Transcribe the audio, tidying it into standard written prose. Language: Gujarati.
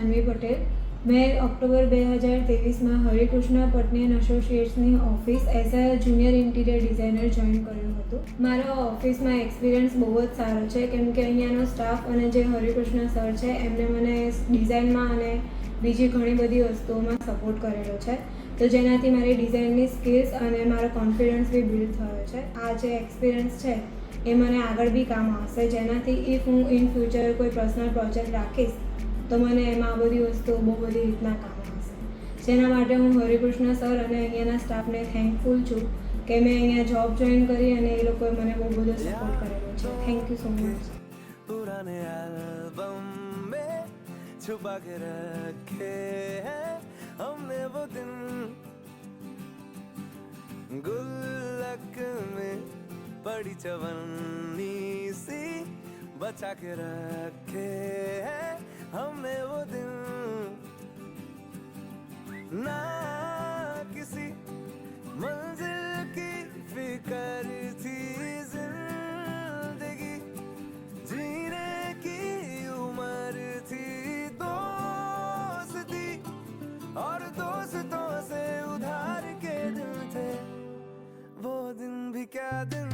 જાનવી પટેલ. મેં ઓક્ટોબર 2023માં હરિકૃષ્ણ પટની એન્ડ એસોસિએટ્સની office as a junior interior designer join કર્યું હતું. મારો ઓફિસમાં એક્સપિરિયન્સ બહુ જ સારો છે, કેમ કે અહીંયાનો સ્ટાફ અને જે હરિકૃષ્ણ સર છે એમને મને ડિઝાઇનમાં અને બીજી ઘણી બધી વસ્તુઓમાં સપોર્ટ કરેલો છે, તો જેનાથી મારી ડિઝાઇનની સ્કિલ્સ અને મારો કોન્ફિડન્સ બી બિલ્ડ થયો છે. આ જે એક્સપિરિયન્સ છે એ મને આગળ બી કામ આવશે, જેનાથી ઇફ હું ઇન ફ્યુચર કોઈ પર્સનલ પ્રોજેક્ટ રાખીશ તો મને એમાં આ બધી વસ્તુઓ બહુ બધી રીતના કામ આવશે. જેના માટે હું હરિકૃષ્ણ સર અને અહીંયાના સ્ટાફને થેન્કફુલ છું કે મેં અહીંયા જોબ જોઈન કરી અને એ લોકોએ મને બહુ બધો સપોર્ટ કરેલો છે. Thank you so much. पुराने एल्बम में छुपा के रखे हैं हमने वो दिन, गुल्लक में पड़ी चवन्नी सी बचा के रखे हैं हमने वो दिन, ना किसी मंजिल की फिकर थी जिंदगी, जीने की उम्र थी दोस्ती और दोस्तों से उधार के दिन थे वो दिन भी क्या दिन